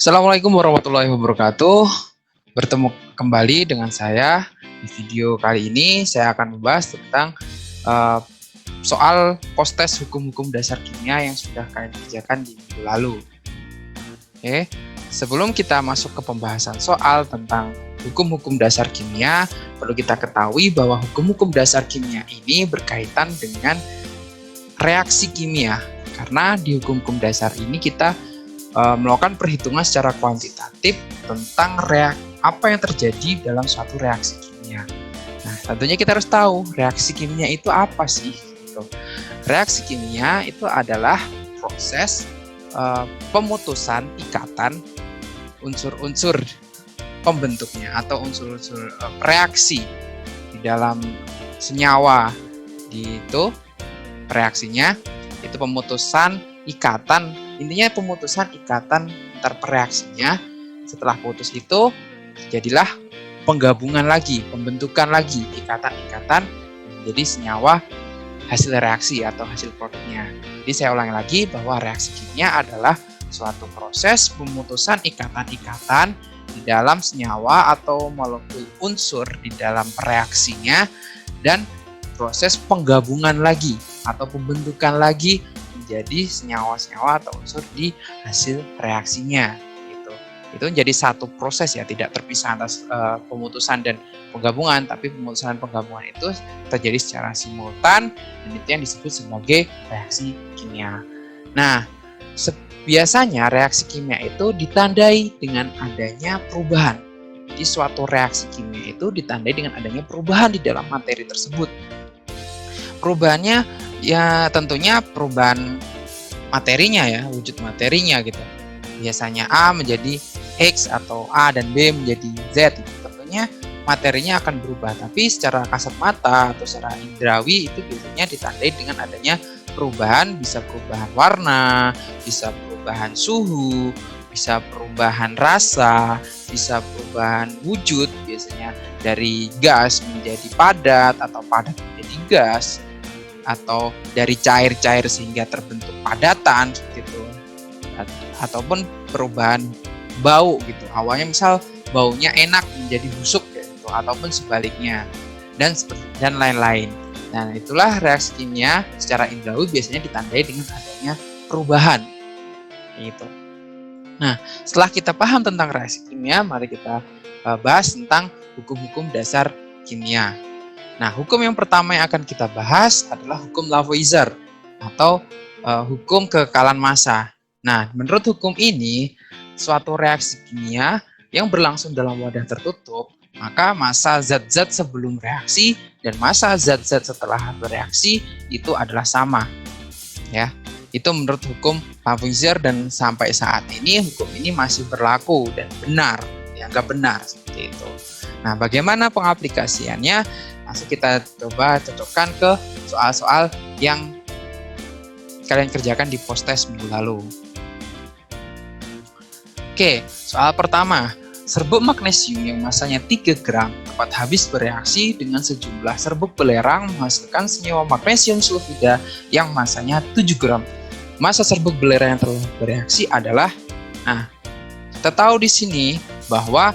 Assalamualaikum warahmatullahi wabarakatuh. Bertemu kembali dengan saya. Di video kali ini saya akan membahas tentang soal post-test hukum-hukum dasar kimia yang sudah kalian kerjakan di minggu lalu. Oke, sebelum kita masuk ke pembahasan soal tentang hukum-hukum dasar kimia, perlu kita ketahui bahwa hukum-hukum dasar kimia ini berkaitan dengan reaksi kimia. Karena di hukum-hukum dasar ini kita melakukan perhitungan secara kuantitatif tentang apa yang terjadi dalam suatu reaksi kimia. Nah, tentunya kita harus tahu reaksi kimia itu apa sih? Gitu. Reaksi kimia itu adalah proses pemutusan ikatan unsur-unsur pembentuknya atau unsur-unsur reaksi di dalam senyawa. Itu reaksinya itu pemutusan ikatan, intinya pemutusan ikatan antar reaksinya. Setelah putus itu jadilah penggabungan lagi, pembentukan lagi ikatan-ikatan menjadi senyawa hasil reaksi atau hasil produknya. Jadi saya ulangi lagi bahwa reaksi kimia adalah suatu proses pemutusan ikatan-ikatan di dalam senyawa atau molekul unsur di dalam reaksinya dan proses penggabungan lagi atau pembentukan lagi menjadi senyawa-senyawa atau unsur di hasil reaksinya. Itu menjadi satu proses ya, tidak terpisah atas pemutusan dan penggabungan, tapi pemutusan dan penggabungan itu terjadi secara simultan dan itu yang disebut sebagai reaksi kimia. Nah, biasanya reaksi kimia itu ditandai dengan adanya perubahan. Jadi suatu reaksi kimia itu ditandai dengan adanya perubahan di dalam materi tersebut. Perubahannya ya tentunya perubahan materinya ya, wujud materinya gitu. Biasanya A menjadi X atau A dan B menjadi Z. Tentunya materinya akan berubah, tapi secara kasat mata atau secara indrawi itu biasanya ditandai dengan adanya perubahan, bisa perubahan warna, bisa perubahan suhu, bisa perubahan rasa, bisa perubahan wujud, biasanya dari gas menjadi padat atau padat menjadi gas, atau dari cair-cair sehingga terbentuk padatan seperti itu, ataupun perubahan bau gitu, awalnya misal baunya enak menjadi busuk gitu, ataupun sebaliknya dan lain-lain. Nah, itulah reaksi kimia secara indrawi biasanya ditandai dengan adanya perubahan gitu. Nah, setelah kita paham tentang reaksi kimia, mari kita bahas tentang hukum-hukum dasar kimia. Nah, hukum yang pertama yang akan kita bahas adalah hukum Lavoisier atau hukum kekekalan massa. Nah, menurut hukum ini, suatu reaksi kimia yang berlangsung dalam wadah tertutup, maka massa zat-zat sebelum reaksi dan massa zat-zat setelah bereaksi itu adalah sama. Ya, itu menurut hukum Lavoisier dan sampai saat ini hukum ini masih berlaku dan benar, dianggap benar seperti itu. Nah, bagaimana pengaplikasiannya? Langsung kita coba cocokkan ke soal-soal yang kalian kerjakan di post-test minggu lalu. Oke, soal pertama. Serbuk magnesium yang masanya 3 gram tepat habis bereaksi dengan sejumlah serbuk belerang menghasilkan senyawa magnesium sulfida yang masanya 7 gram. Massa serbuk belerang yang telah bereaksi adalah, nah, kita tahu di sini bahwa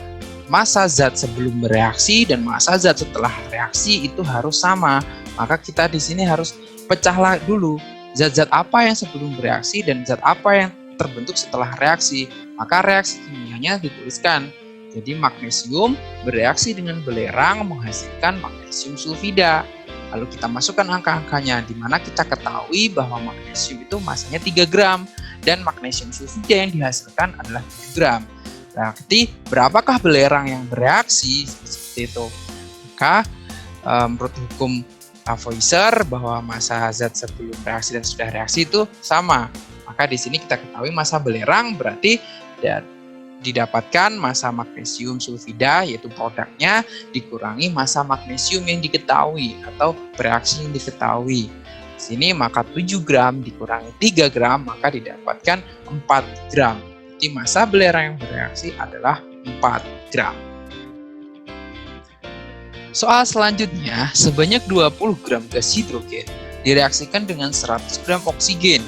massa zat sebelum bereaksi dan massa zat setelah reaksi itu harus sama. Maka kita di sini harus pecahlah dulu zat-zat apa yang sebelum bereaksi dan zat apa yang terbentuk setelah reaksi. Maka reaksi kimianya dituliskan. Jadi magnesium bereaksi dengan belerang menghasilkan magnesium sulfida. Lalu kita masukkan angka-angkanya, di mana kita ketahui bahwa magnesium itu masanya 3 gram dan magnesium sulfida yang dihasilkan adalah 7 gram. Berarti berapakah belerang yang bereaksi seperti itu? Maka menurut hukum Lavoisier bahwa massa zat sebelum reaksi dan sudah reaksi itu sama. Maka di sini kita ketahui massa belerang berarti didapatkan massa magnesium sulfida yaitu produknya dikurangi massa magnesium yang diketahui atau bereaksi yang diketahui. Di sini maka 7 gram dikurangi 3 gram maka didapatkan 4 gram. Jadi massa belerang yang bereaksi adalah 4 gram. Soal selanjutnya, sebanyak 20 gram gas hidrogen direaksikan dengan 100 gram oksigen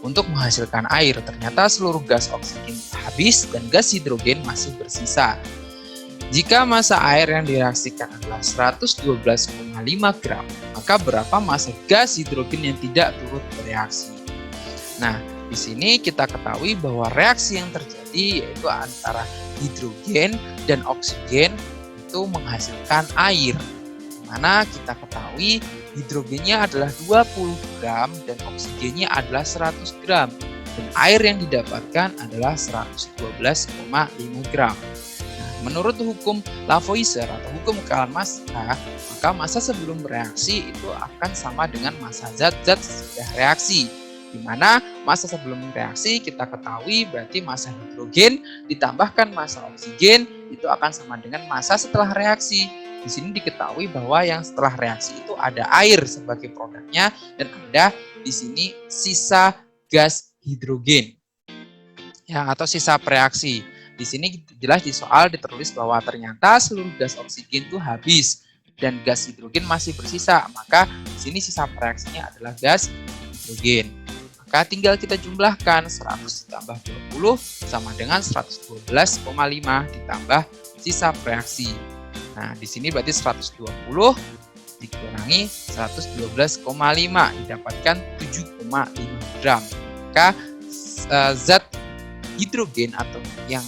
untuk menghasilkan air. Ternyata seluruh gas oksigen habis dan gas hidrogen masih bersisa. Jika massa air yang direaksikan adalah 112,5 gram, maka berapa massa gas hidrogen yang tidak turut bereaksi? Nah, di sini kita ketahui bahwa reaksi yang terjadi yaitu antara hidrogen dan oksigen itu menghasilkan air. Mana kita ketahui hidrogennya adalah 20 gram dan oksigennya adalah 100 gram. Dan air yang didapatkan adalah 112,5 gram. Nah, menurut hukum Lavoisier atau hukum kekalan massa, maka massa sebelum bereaksi itu akan sama dengan massa zat-zat sesudah reaksi. Di mana massa sebelum reaksi kita ketahui berarti massa hidrogen ditambahkan massa oksigen itu akan sama dengan massa setelah reaksi. Di sini diketahui bahwa yang setelah reaksi itu ada air sebagai produknya dan ada di sini sisa gas hidrogen ya atau sisa preaksi. Di sini jelas di soal ditulis bahwa ternyata seluruh gas oksigen itu habis dan gas hidrogen masih bersisa. Maka di sini sisa preaksinya adalah gas hidrogen. Maka tinggal kita jumlahkan 100 ditambah 20 sama dengan 112,5 ditambah sisa preaksi. Nah, di sini berarti 120 dikurangi 112,5 didapatkan 7,5 gram. Maka zat hidrogen atau yang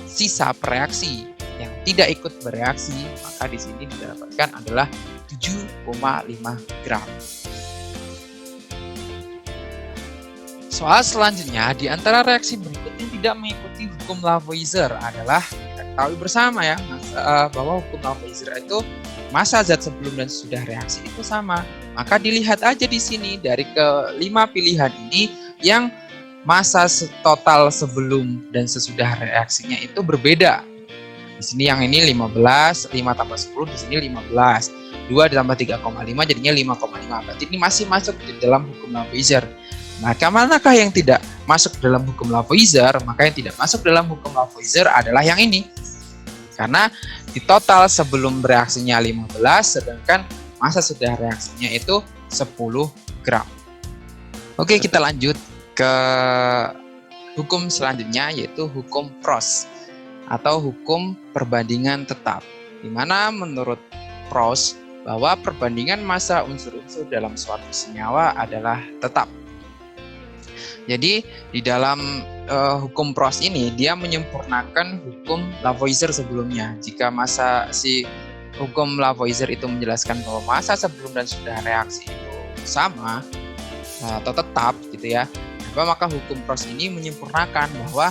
sisa bereaksi yang tidak ikut bereaksi, maka di sini didapatkan adalah 7,5 gram. Soal selanjutnya, di antara reaksi berikut yang tidak mengikuti hukum Lavoisier adalah kita ketahui bersama ya, bahwa hukum Lavoisier itu massa zat sebelum dan sesudah reaksi itu sama. Maka dilihat aja di sini dari kelima pilihan ini yang massa total sebelum dan sesudah reaksinya itu berbeda. Di sini yang ini 15, 5 tambah 10, di sini 15. 2 ditambah 3,5 jadinya 5,5. Berarti ini masih masuk di dalam hukum Lavoisier. Maka manakah yang tidak masuk dalam hukum Lavoisier? Maka yang tidak masuk dalam hukum Lavoisier adalah yang ini. Karena di total sebelum reaksinya 15, sedangkan massa sudah reaksinya itu 10 gram. Oke, kita lanjut ke hukum selanjutnya yaitu hukum Proust atau hukum perbandingan tetap. Di mana menurut Proust bahwa perbandingan massa unsur-unsur dalam suatu senyawa adalah tetap. Jadi di dalam hukum Proust ini dia menyempurnakan hukum Lavoisier sebelumnya. Jika hukum Lavoisier itu menjelaskan bahwa massa sebelum dan sudah reaksi itu sama atau tetap gitu ya, maka hukum Proust ini menyempurnakan bahwa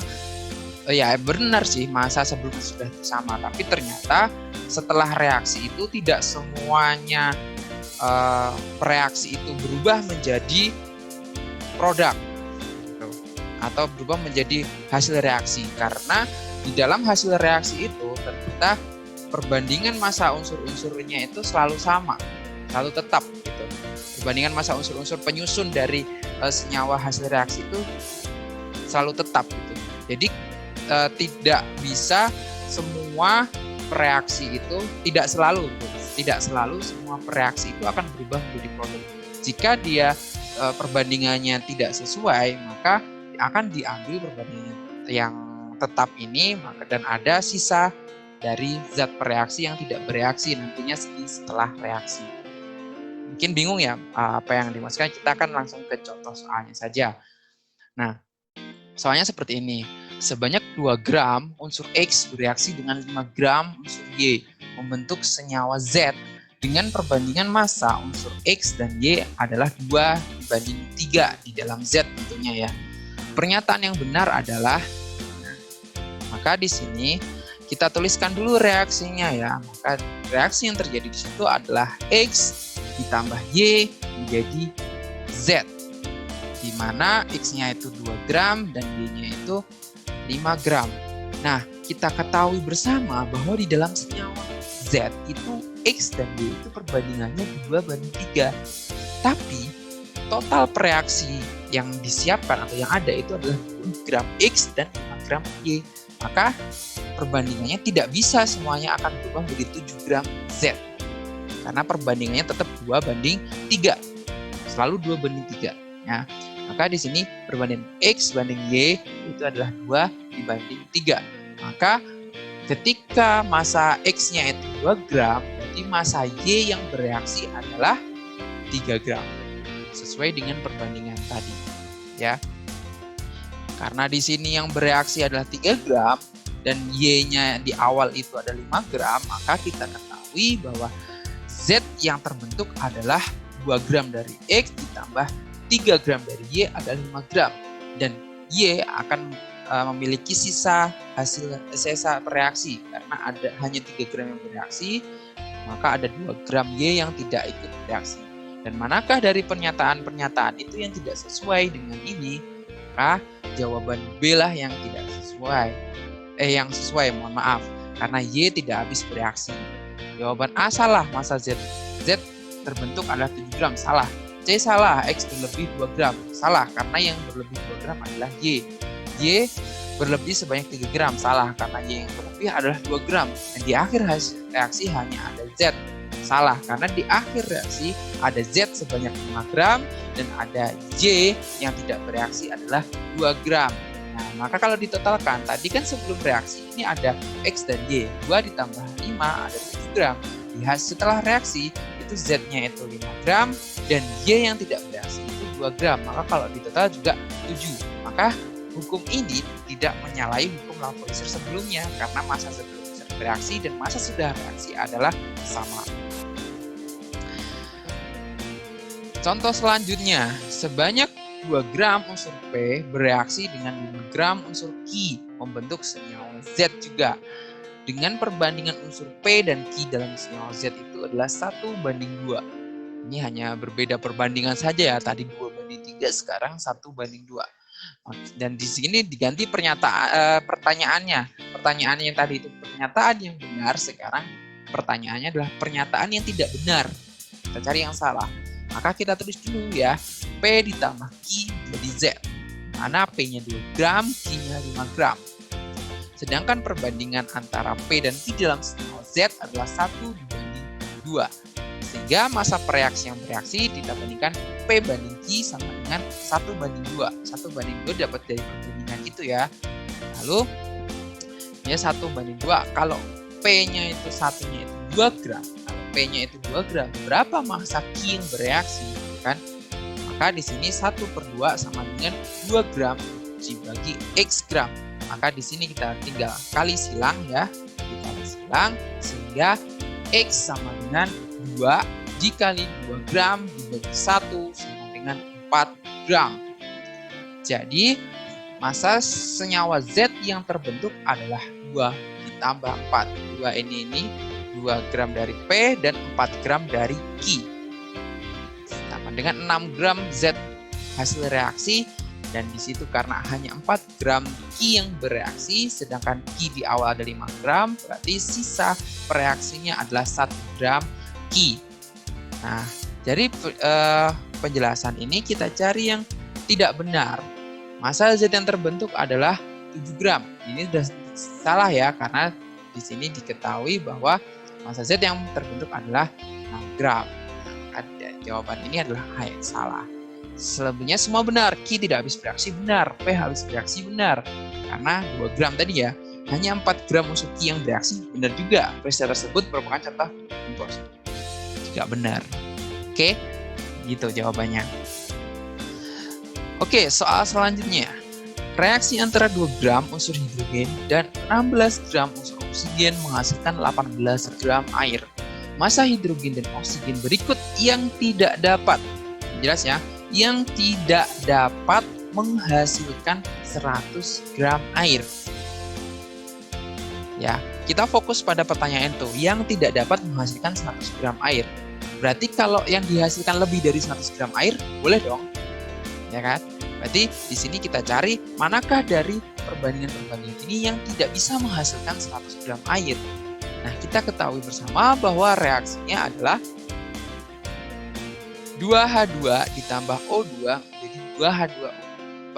ya benar sih massa sebelum dan sudah itu sama, tapi ternyata setelah reaksi itu tidak semuanya reaksi itu berubah menjadi produk atau berubah menjadi hasil reaksi, karena di dalam hasil reaksi itu ternyata perbandingan massa unsur-unsurnya itu selalu sama, selalu tetap gitu. Perbandingan massa unsur-unsur penyusun dari senyawa hasil reaksi itu selalu tetap gitu. Jadi tidak bisa semua reaksi itu tidak selalu semua reaksi itu akan berubah menjadi produk. Jika dia perbandingannya tidak sesuai, maka akan diambil perbandingan yang tetap ini dan ada sisa dari zat bereaksi yang tidak bereaksi nantinya setelah reaksi. Mungkin bingung ya apa yang dimaksudkan, kita akan langsung ke contoh soalnya saja. Nah, soalnya seperti ini. Sebanyak 2 gram unsur X bereaksi dengan 5 gram unsur Y membentuk senyawa Z dengan perbandingan massa unsur X dan Y adalah 2:3 di dalam Z tentunya ya. Pernyataan yang benar adalah, maka di sini kita tuliskan dulu reaksinya ya. Maka reaksi yang terjadi di situ adalah X ditambah Y menjadi Z, di mana X-nya itu 2 gram dan Y-nya itu 5 gram. Nah, kita ketahui bersama bahwa di dalam senyawa Z itu X dan Y itu perbandingannya 2:3. Tapi total reaksi yang disiapkan atau yang ada itu adalah 2 gram X dan 5 gram Y. Maka perbandingannya tidak bisa semuanya akan berubah menjadi 7 gram Z. Karena perbandingannya tetap 2:3. Selalu 2:3 ya. Maka di sini perbandingan X banding Y itu adalah 2:3. Maka ketika massa X-nya itu 2 gram, berarti massa Y yang bereaksi adalah 3 gram. Sesuai dengan perbandingan tadi, ya. Karena di sini yang bereaksi adalah 3 gram dan Y-nya di awal itu ada 5 gram, maka kita ketahui bahwa Z yang terbentuk adalah 2 gram dari X ditambah 3 gram dari Y adalah 5 gram. Dan Y akan memiliki sisa reaksi karena ada hanya 3 gram yang bereaksi, maka ada 2 gram Y yang tidak ikut bereaksi. Dan manakah dari pernyataan-pernyataan itu yang tidak sesuai dengan ini? Maka jawaban B lah yang tidak sesuai. Yang sesuai, mohon maaf. Karena Y tidak habis bereaksi. Jawaban A salah, massa Z terbentuk adalah 7 gram, salah. C salah, X berlebih 2 gram, salah. Karena yang berlebih 2 gram adalah Y. Y berlebih sebanyak 3 gram, salah. Karena Y yang berlebih adalah 2 gram. Dan di akhir hasil reaksi hanya ada Z. Salah, karena di akhir reaksi ada Z sebanyak 5 gram dan ada Y yang tidak bereaksi adalah 2 gram. Nah, maka kalau ditotalkan, tadi kan sebelum reaksi ini ada X dan Y, 2 ditambah 5 ada 7 gram. Setelah reaksi, itu Z-nya itu 5 gram dan Y yang tidak bereaksi itu 2 gram. Maka kalau ditotal juga 7. Maka hukum ini tidak menyalahi hukum Lavoisier sebelumnya karena massa sebelum bereaksi dan massa sudah reaksi adalah sama. Contoh selanjutnya, sebanyak 2 gram unsur P bereaksi dengan 5 gram unsur Q membentuk senyawa Z juga. Dengan perbandingan unsur P dan Q dalam senyawa Z itu adalah 1:2. Ini hanya berbeda perbandingan saja ya, tadi 2:3, sekarang 1:2. Dan di sini diganti pertanyaannya. Pertanyaan yang tadi itu pernyataan yang benar, sekarang pertanyaannya adalah pernyataan yang tidak benar. Kita cari yang salah. Maka kita tulis dulu ya, P ditambah Q jadi Z. Mana P-nya 2 gram, Q-nya 5 gram. Sedangkan perbandingan antara P dan Q dalam senyawa Z adalah 1:2. Sehingga massa reaksi yang bereaksi kita bandingkan P banding Q sama dengan 1:2. 1:2 dapat dari perbandingan itu ya. Lalu ya 1:2. Kalau P-nya itu satunya itu 2 gram, P-nya itu 2 gram, berapa massa Q yang bereaksi, kan? Maka di sini 1/2 sama dengan 2 gram dibagi X gram. Maka di sini kita tinggal kali silang ya. Dikali silang sehingga X sama dengan 2 dikali 2 gram dibagi 1 sama dengan 4 gram. Jadi massa senyawa Z yang terbentuk adalah 2 ditambah 4. 2 ini 2 gram dari P dan 4 gram dari Q. Sama dengan 6 gram Z hasil reaksi, dan di situ karena hanya 4 gram Q yang bereaksi sedangkan Q di awal ada 5 gram, berarti sisa reaksinya adalah 1 gram Q. Nah, dari penjelasan ini kita cari yang tidak benar. Massa Z yang terbentuk adalah 7 gram. Ini sudah salah ya, karena di sini diketahui bahwa massa Z yang terbentuk adalah 6 gram. Nah, jawaban ini adalah A yang salah. Selebihnya semua benar. Q tidak habis bereaksi benar. P habis bereaksi benar. Karena 2 gram tadi ya. Hanya 4 gram unsur Q yang bereaksi benar juga. Peristiwa tersebut merupakan contoh impuls. Tidak benar. Oke, gitu jawabannya. Oke, soal selanjutnya. Reaksi antara 2 gram unsur hidrogen dan 16 gram unsur oksigen menghasilkan 18 gram air. Massa hidrogen dan oksigen berikut yang tidak dapat, jelas ya, yang tidak dapat menghasilkan 100 gram air. Ya, kita fokus pada pertanyaan itu, yang tidak dapat menghasilkan 100 gram air. Berarti kalau yang dihasilkan lebih dari 100 gram air, boleh dong. Ya kan? Berarti di sini kita cari manakah dari perbandingan-perbandingan ini yang tidak bisa menghasilkan 100 gram air. Nah, kita ketahui bersama bahwa reaksinya adalah 2H2 ditambah O2 menjadi 2H2O.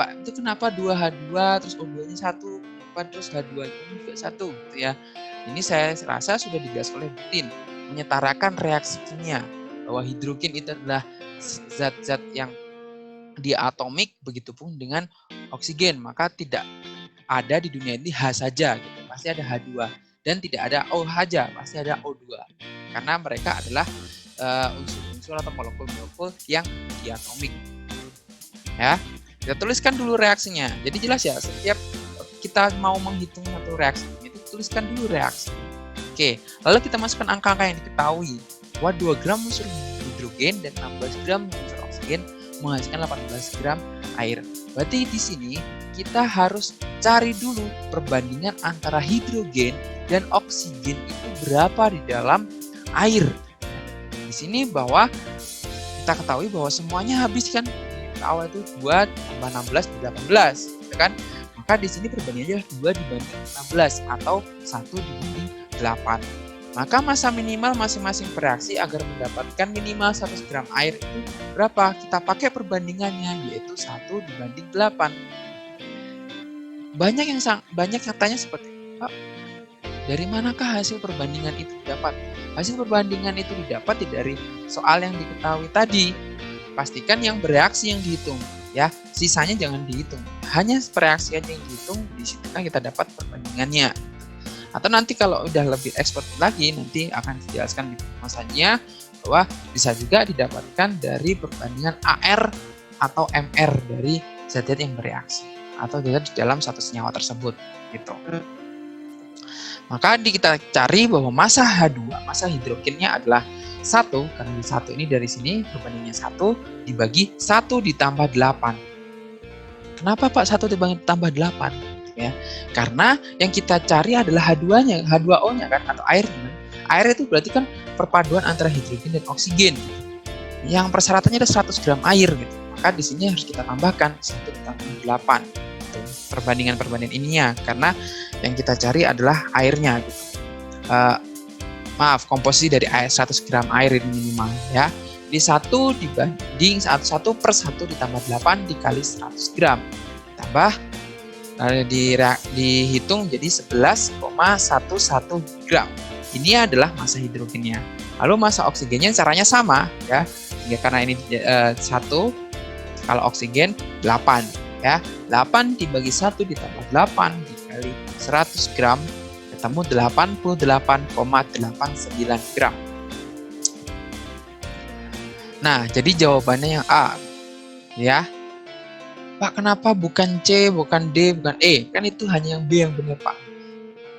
Pak, itu kenapa 2H2 terus O2-nya 1, kenapa terus H2-nya juga 1 gitu ya. Ini saya rasa sudah dijelaskan oleh Butin, menyetarakan reaksi kimia bahwa hidrogen itu adalah zat-zat yang diatomik, begitupun dengan oksigen, maka tidak ada di dunia ini H saja gitu. Pasti ada H2 dan tidak ada O saja, pasti ada O2. Karena mereka adalah unsur-unsur atau molekul-molekul yang diatomik. Ya. Kita tuliskan dulu reaksinya. Jadi jelas ya, setiap kita mau menghitung satu reaksi itu tuliskan dulu reaksi. Oke, lalu kita masukkan angka-angka yang diketahui. Bahwa 2 gram unsur hidrogen dan 16 gram unsur oksigen menghasilkan 18 gram air. Berarti di sini kita harus cari dulu perbandingan antara hidrogen dan oksigen itu berapa di dalam air. Di sini bahwa kita ketahui bahwa semuanya habis kan. Awal itu 2 tambah 16 18, gitu kan? Maka di sini perbandingannya 2 dibanding 16 atau 1 dibanding 8. Maka massa minimal masing-masing bereaksi agar mendapatkan minimal 100 gram air itu berapa? Kita pakai perbandingannya, yaitu 1 dibanding 8. Banyak yang tanya seperti itu, Pak, dari manakah hasil perbandingan itu didapat? Hasil perbandingan itu didapat dari soal yang diketahui tadi. Pastikan yang bereaksi yang dihitung, ya. Sisanya jangan dihitung. Hanya bereaksi aja yang dihitung, di situ kan kita dapat perbandingannya. Atau nanti kalau udah lebih expert lagi, nanti akan dijelaskan di masanya bahwa bisa juga didapatkan dari perbandingan AR atau MR dari zat-zat yang bereaksi atau zat di dalam satu senyawa tersebut, gitu. Maka kita cari bahwa massa H2, massa hidrogennya adalah 1, karena di 1 ini dari sini perbandingannya 1 dibagi 1 ditambah 8. Kenapa Pak 1 ditambah 8? Ya, karena yang kita cari adalah H2-nya, H2O-nya kan, atau airnya. Air itu berarti kan perpaduan antara hidrogen dan oksigen. Yang persyaratannya ada 100 gram air gitu. Maka di sini harus kita tambahkan 1 ditambah 8. Gitu. Perbandingan ininya, karena yang kita cari adalah airnya gitu. Komposisi dari air 100 gram air ini minimal ya. Di 1 dibanding 1 per 1 ditambah 8 dikali 100 gram. Tambah dihitung jadi 11,11 gram. Ini adalah massa hidrogennya. Lalu massa oksigennya caranya sama ya. Karena ini 1, kalau oksigen 8 ya. 8 dibagi 1 ditambah 8 dikali 100 gram ketemu 88,89 gram. Nah, jadi jawabannya yang A. Ya. Pak, kenapa bukan C, bukan D, bukan E? Kan itu hanya yang B yang benar, Pak.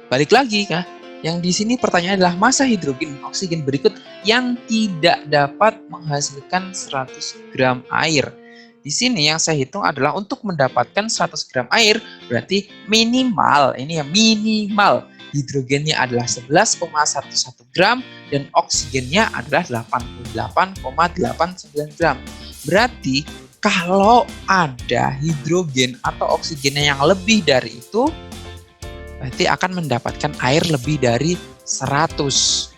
Balik lagi, kan? Yang di sini pertanyaannya adalah massa hidrogen dan oksigen berikut yang tidak dapat menghasilkan 100 gram air. Di sini yang saya hitung adalah untuk mendapatkan 100 gram air, berarti minimal, ini ya minimal, hidrogennya adalah 11,11 gram dan oksigennya adalah 88,89 gram. Berarti kalau ada hidrogen atau oksigennya yang lebih dari itu, berarti akan mendapatkan air lebih dari 100.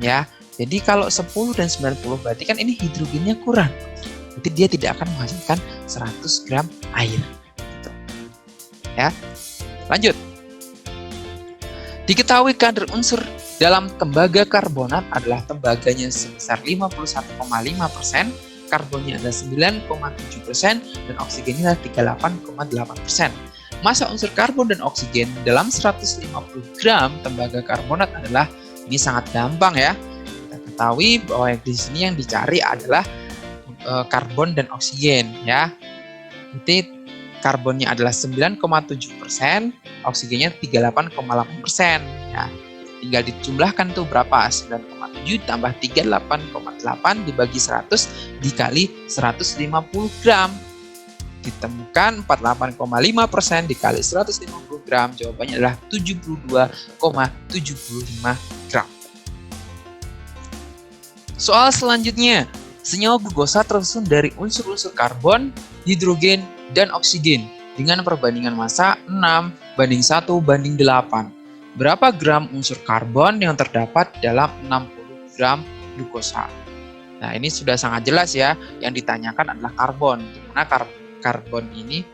Ya. Jadi kalau 10 dan 90 berarti kan ini hidrogennya kurang. Berarti dia tidak akan menghasilkan 100 gram air. Gitu. Ya. Lanjut. Diketahui kadar unsur dalam tembaga karbonat adalah tembaganya sebesar 51,5%, karbonnya adalah 9,7%, dan oksigennya adalah 38,8%. Massa unsur karbon dan oksigen dalam 150 gram tembaga karbonat adalah, ini sangat gampang ya. Kita ketahui bahwa di sini yang dicari adalah karbon dan oksigen ya. Nanti karbonnya adalah 9,7%, oksigennya 38,8% ya. Tinggal dijumlahkan tuh berapa? 9,7 tambah 38,8 dibagi 100 dikali 150 gram. Ditemukan 48,5% dikali 150 gram. Jawabannya adalah 72,75 gram. Soal selanjutnya. Senyawa glukosa tersusun dari unsur-unsur karbon, hidrogen, dan oksigen dengan perbandingan massa 6 banding 1 banding 8. Berapa gram unsur karbon yang terdapat dalam 60 gram glukosa? Nah, ini sudah sangat jelas ya. Yang ditanyakan adalah karbon. Dimana karbon ini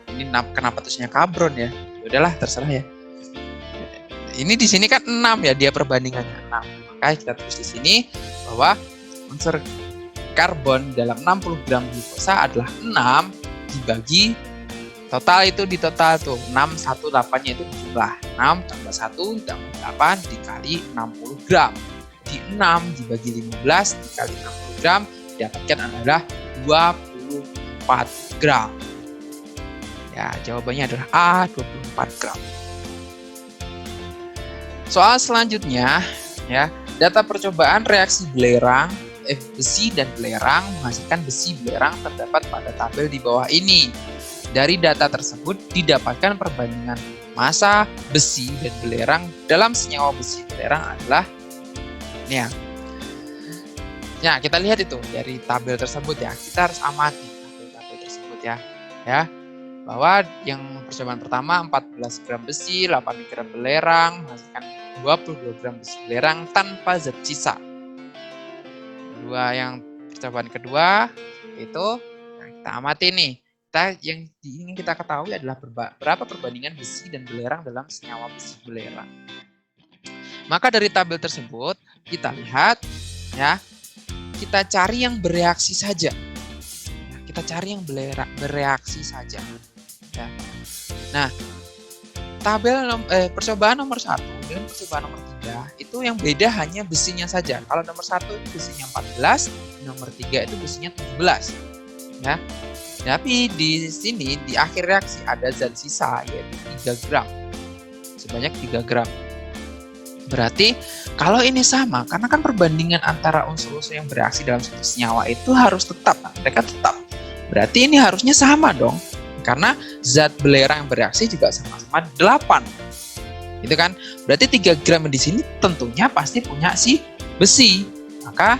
kenapa tulisnya karbon ya? Udahlah, terserah ya. Ini di sini kan 6 ya, dia perbandingannya 6. Maka kita tulis di sini bahwa unsur karbon dalam 60 gram glukosa adalah 6 dibagi total itu di total tuh 618-nya itu jumlah 6 tambah 1 tambah 8 dikali 60 gram. Di 6 dibagi 15 dikali 60 gram didapatkan adalah 24 gram. Ya, jawabannya adalah A, 24 gram. Soal selanjutnya, ya, data percobaan reaksi belerang, besi dan belerang menghasilkan besi belerang terdapat pada tabel di bawah ini. Dari data tersebut didapatkan perbandingan massa besi dan belerang dalam senyawa besi belerang adalah ini ya. Ya, kita lihat itu dari tabel tersebut ya. Kita harus amati tabel-tabel tersebut ya. Ya. Bahwa yang percobaan pertama 14 gram besi, 8 gram belerang menghasilkan 22 gram besi belerang tanpa zat sisa. Yang percobaan kedua itu kita amati nih. Yang ingin kita ketahui adalah berapa perbandingan besi dan belerang dalam senyawa besi belerang. Maka dari tabel tersebut kita lihat ya, kita cari yang bereaksi saja. Kita cari yang bereaksi saja. Ya. Nah, percobaan nomor 1 dan percobaan nomor 3 itu yang beda hanya besinya saja. Kalau nomor 1 itu besinya 14, nomor 3 itu besinya 17. Ya. Tapi di sini di akhir reaksi ada zat sisa yaitu 3 gram. Sebanyak 3 gram. Berarti kalau ini sama, karena kan perbandingan antara unsur-unsur yang bereaksi dalam suatu senyawa itu harus tetap. Mereka tetap. Berarti ini harusnya sama dong. Karena zat belerang yang bereaksi juga sama-sama 8. Itu kan? Berarti 3 gram di sini tentunya pasti punya si besi. Maka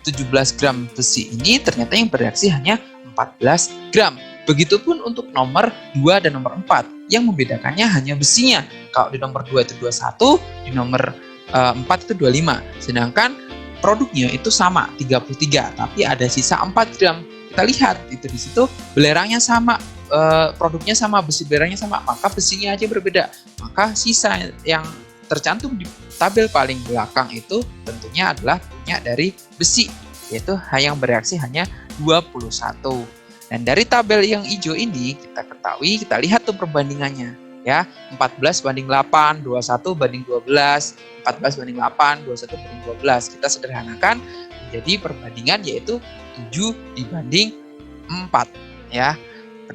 17 gram besi ini ternyata yang bereaksi hanya 14 gram. Begitupun untuk nomor 2 dan nomor 4. Yang membedakannya hanya besinya. Kalau di nomor 2 itu 21, di nomor 4 itu 25. Sedangkan produknya itu sama 33, tapi ada sisa 4 gram. Kita lihat itu di situ belerangnya sama, produknya sama, besi belerangnya sama, maka besinya aja berbeda. Maka sisa yang tercantum di tabel paling belakang itu tentunya adalah punya dari besi, yaitu yang bereaksi hanya 21. Dan dari tabel yang hijau ini kita ketahui, kita lihat tuh perbandingannya ya, 14 banding 8, 21 banding 12, 14 banding 8, 21 banding 12. Kita sederhanakan menjadi perbandingan yaitu 7 dibanding 4 ya.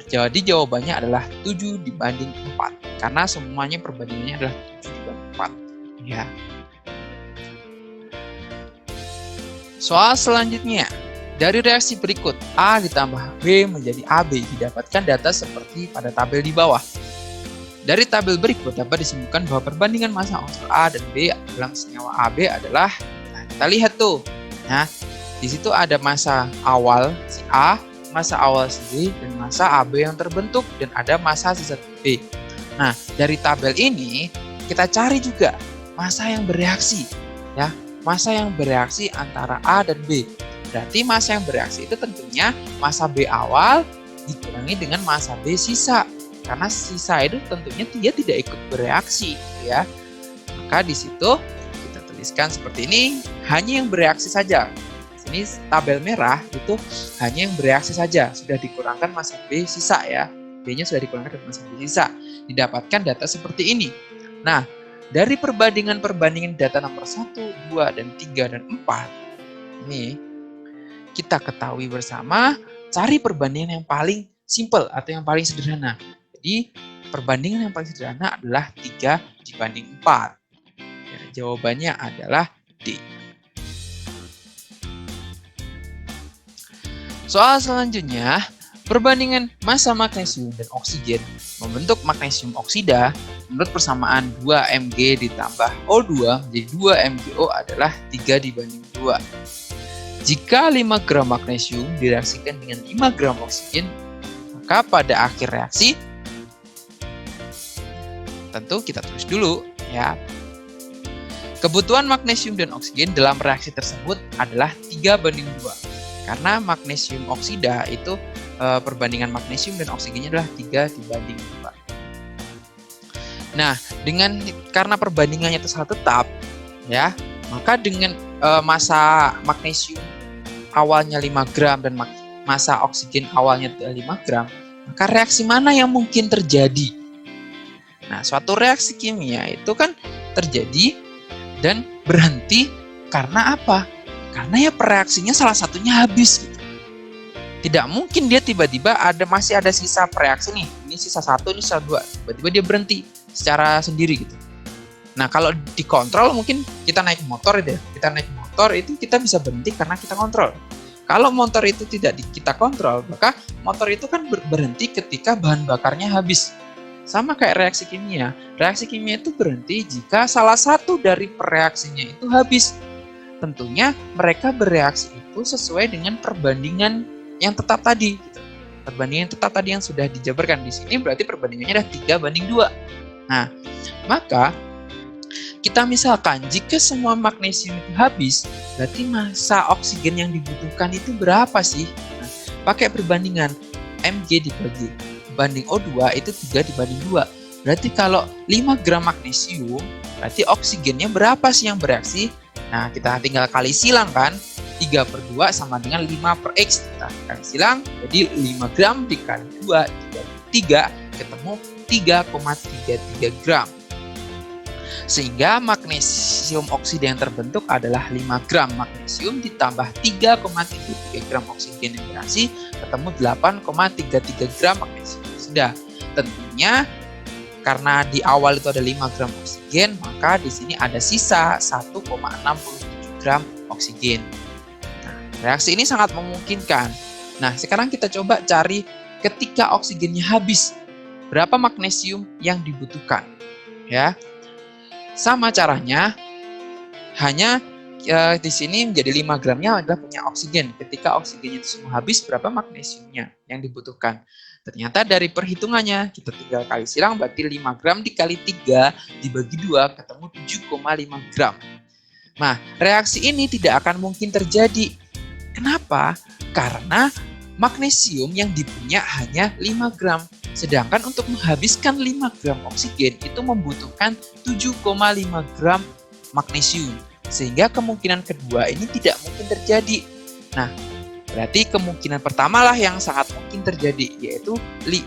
Jadi jawabannya adalah 7 dibanding 4 karena semuanya perbandingannya adalah 7 dibanding 4 ya. Soal selanjutnya, dari reaksi berikut A ditambah B menjadi AB didapatkan data seperti pada tabel di bawah. Dari tabel berikut dapat disimpulkan bahwa perbandingan massa unsur A dan B dalam senyawa AB adalah, nah kita lihat tuh, nah di situ ada massa awal si A, massa awal si B, dan massa AB yang terbentuk dan ada massa sisa B. Nah dari tabel ini kita cari juga massa yang bereaksi, ya, massa yang bereaksi antara A dan B. Berarti massa yang bereaksi itu tentunya massa B awal dikurangi dengan massa B sisa. Karena sisa itu tentunya dia tidak ikut bereaksi, ya. Maka di situ kita tuliskan seperti ini, hanya yang bereaksi saja. Ini tabel merah itu hanya yang bereaksi saja, sudah dikurangkan massa B sisa ya. B-nya sudah dikurangkan dengan massa B sisa. Didapatkan data seperti ini. Nah, dari perbandingan data nomor 1, 2, dan 3, dan 4, ini kita ketahui bersama, cari perbandingan yang paling simple atau yang paling sederhana. Jadi perbandingan yang paling sederhana adalah 3 dibanding 4. Ya, jawabannya adalah D. Soal selanjutnya, perbandingan massa magnesium dan oksigen membentuk magnesium oksida menurut persamaan 2 Mg ditambah O2 menjadi 2 MgO adalah 3 dibanding 2. Jika 5 gram magnesium direaksikan dengan 5 gram oksigen, maka pada akhir reaksi, tentu kita tulis dulu ya. Kebutuhan magnesium dan oksigen dalam reaksi tersebut adalah 3 banding 2. Karena magnesium oksida itu perbandingan magnesium dan oksigennya adalah 3 dibanding 2. Nah, karena perbandingannya itu sangat tetap ya, maka dengan massa magnesium awalnya 5 gram dan massa oksigen awalnya 5 gram, maka reaksi mana yang mungkin terjadi? Nah, suatu reaksi kimia itu kan terjadi dan berhenti karena apa? Karena ya reaksinya salah satunya habis gitu. Tidak mungkin dia tiba-tiba masih ada sisa reaksi nih. Ini sisa 1, ini sisa 2. Tiba-tiba dia berhenti secara sendiri gitu. Nah, kalau dikontrol mungkin kita naik motor itu ya. Kita naik motor itu kita bisa berhenti karena kita kontrol. Kalau motor itu tidak kita kontrol, maka motor itu kan berhenti ketika bahan bakarnya habis. Sama kayak reaksi kimia. Reaksi kimia itu berhenti jika salah satu dari reaksinya itu habis. Tentunya mereka bereaksi itu sesuai dengan perbandingan yang tetap tadi. Gitu. Perbandingan tetap tadi yang sudah dijabarkan di sini berarti perbandingannya adalah 3:2. Nah, maka kita misalkan jika semua magnesium itu habis, berarti massa oksigen yang dibutuhkan itu berapa sih? Nah, pakai perbandingan Mg dibagi banding O2 itu 3:2. Berarti kalau 5 gram magnesium, berarti oksigennya berapa sih yang bereaksi? Nah, kita tinggal kali silang kan. 3/2 sama dengan 5/X. Kita kali silang, jadi 5 gram dikali 2, dikali 3, ketemu 3,33 gram. Sehingga magnesium oksida yang terbentuk adalah 5 gram magnesium ditambah 3,33 gram oksigen yang bereaksi, ketemu 8,33 gram magnesium oksida. Tentunya karena di awal itu ada 5 gram oksigen, maka di sini ada sisa 1,67 gram oksigen. Nah, reaksi ini sangat memungkinkan. Nah, sekarang kita coba cari ketika oksigennya habis, berapa magnesium yang dibutuhkan. Ya. Sama caranya, hanya di sini menjadi 5 gramnya adalah punya oksigen. Ketika oksigennya itu semua habis, berapa magnesiumnya yang dibutuhkan? Ternyata dari perhitungannya, kita tinggal kali silang, berarti 5 gram dikali 3 dibagi 2, ketemu 7,5 gram. Nah, reaksi ini tidak akan mungkin terjadi. Kenapa? Karena magnesium yang dipunya hanya 5 gram. Sedangkan untuk menghabiskan 5 gram oksigen itu membutuhkan 7,5 gram magnesium. Sehingga kemungkinan kedua ini tidak mungkin terjadi. Nah, berarti kemungkinan pertama lah yang sangat mungkin terjadi, yaitu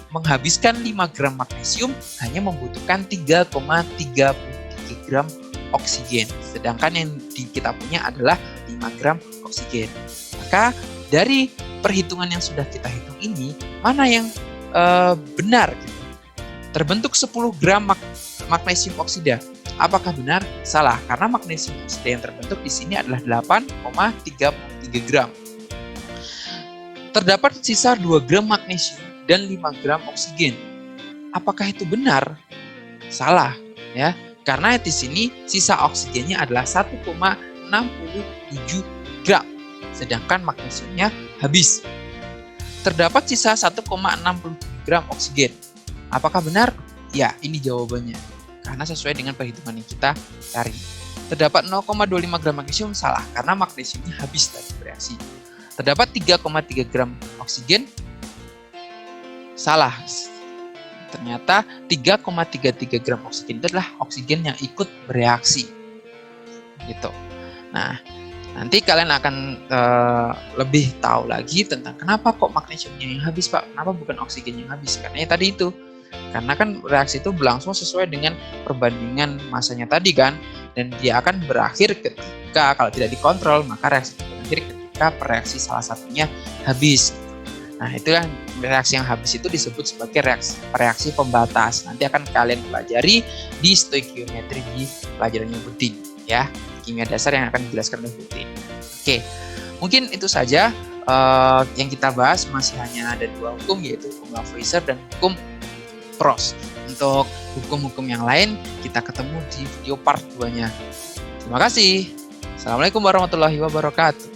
menghabiskan 5 gram magnesium hanya membutuhkan 3,33 gram oksigen. Sedangkan yang kita punya adalah 5 gram oksigen. Maka dari perhitungan yang sudah kita hitung ini, mana yang benar? Gitu. Terbentuk 10 gram magnesium oksida. Apakah benar? Salah, karena magnesium oksida yang terbentuk di sini adalah 8,33 gram. Terdapat sisa 2 gram magnesium dan 5 gram oksigen. Apakah itu benar? Salah, ya. Karena di sini sisa oksigennya adalah 1,67 gram, sedangkan magnesiumnya habis. Terdapat sisa 1,67 gram oksigen. Apakah benar? Ya, ini jawabannya. Karena sesuai dengan perhitungan yang kita cari. Terdapat 0,25 gram magnesium, salah, karena magnesiumnya habis dari bereaksi. Terdapat 3,3 gram oksigen, salah. Ternyata 3,33 gram oksigen itu adalah oksigen yang ikut bereaksi. Gitu. Nah, nanti kalian akan lebih tahu lagi tentang kenapa kok magnesiumnya yang habis, Pak. Kenapa bukan oksigen yang habis? Karena ya tadi itu. Karena kan reaksi itu berlangsung sesuai dengan perbandingan masanya tadi kan. Dan dia akan berakhir ketika kalau tidak dikontrol, maka reaksi itu berakhir ketika reaksi salah satunya habis. Nah, itu kan reaksi yang habis itu disebut sebagai reaksi pembatas. Nanti akan kalian pelajari di stoikiometri di pelajarannya Butin, ya. Kimia dasar yang akan dijelaskan oleh Butin. Oke, mungkin itu saja yang kita bahas. Masih hanya ada 2 hukum, yaitu hukum Lavoisier dan hukum Prost. Untuk hukum-hukum yang lain kita ketemu di video part 2-nya. Terima kasih. Assalamualaikum warahmatullahi wabarakatuh.